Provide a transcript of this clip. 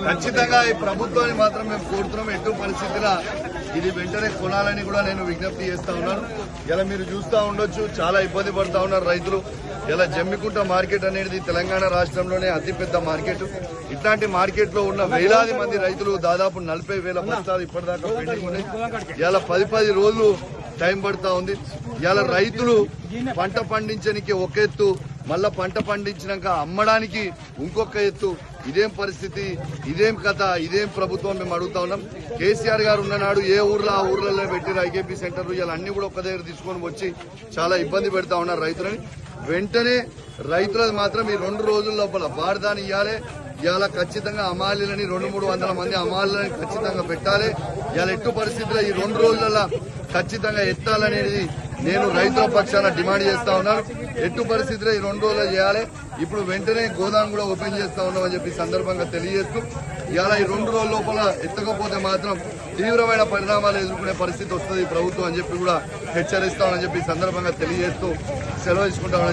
ఖచ్చితంగా ఈ ప్రభుత్వాన్ని మాత్రం మేము కోరుతున్నాం. ఎటు పరిస్థితిలో ఇది వెంటనే కొనాలని కూడా నేను విజ్ఞప్తి చేస్తా ఉన్నాను. ఇలా మీరు చూస్తూ ఉండొచ్చు, చాలా ఇబ్బంది పడుతూ ఉన్నారు రైతులు. ఇలా జమ్మికుంట మార్కెట్ అనేది తెలంగాణ రాష్ట్రంలోనే అతిపెద్ద మార్కెట్. ఇట్లాంటి మార్కెట్ లో ఉన్న వేలాది మంది రైతులు దాదాపు 40,000 బస్తాలు ఇప్పటిదాకా పెండింగ్ ఉన్నాయి. ఇలా 10 రోజులు టైం పడుతూ ఉంది. ఇలా రైతులు పంట పండించడానికి ఒక ఎత్తు, మళ్ళా పంట పండించినాక అమ్మడానికి ఇంకొక ఎత్తు. ఇదేం పరిస్థితి, ఇదేం కథ, ఇదేం ప్రభుత్వం మేము అడుగుతా ఉన్నాం. కేసీఆర్ గారు ఉన్ననాడు ఏ ఊర్లో ఆ ఊర్లలో పెట్టిన ఐకేపీ సెంటర్లు ఇలా అన్ని కూడా ఒక్క దగ్గర తీసుకొని వచ్చి చాలా ఇబ్బంది పెడతా ఉన్నారు రైతులని. వెంటనే రైతులకు మాత్రం ఈ 2 రోజుల లోపల బార్దాని ఇవ్వాలి. ఇవాళ ఖచ్చితంగా అమాలీలని 200-300 మంది అమాలీలని ఖచ్చితంగా పెట్టాలి. ఇవాళ ఎట్టు పరిస్థితుల్లో ఈ 2 రోజులలో ఖచ్చితంగా ఎత్తాలనేది నేను రైతుల పక్షాన డిమాండ్ చేస్తా ఉన్నాను. ఎట్టు పరిస్థితుల్లో ఈ 2 రోజులు చేయాలి. ఇప్పుడు వెంటనే గోదాం కూడా ఓపెన్ చేస్తా ఉన్నామని చెప్పి సందర్భంగా తెలియజేస్తూ, ఇవాళ ఈ 2 రోజుల లోపల ఎత్తకపోతే మాత్రం తీవ్రమైన పరిణామాలు ఎదుర్కొనే పరిస్థితి వస్తుంది ప్రభుత్వం అని చెప్పి కూడా హెచ్చరిస్తామని చెప్పి సందర్భంగా తెలియజేస్తూ సెలవు తీసుకుంటామని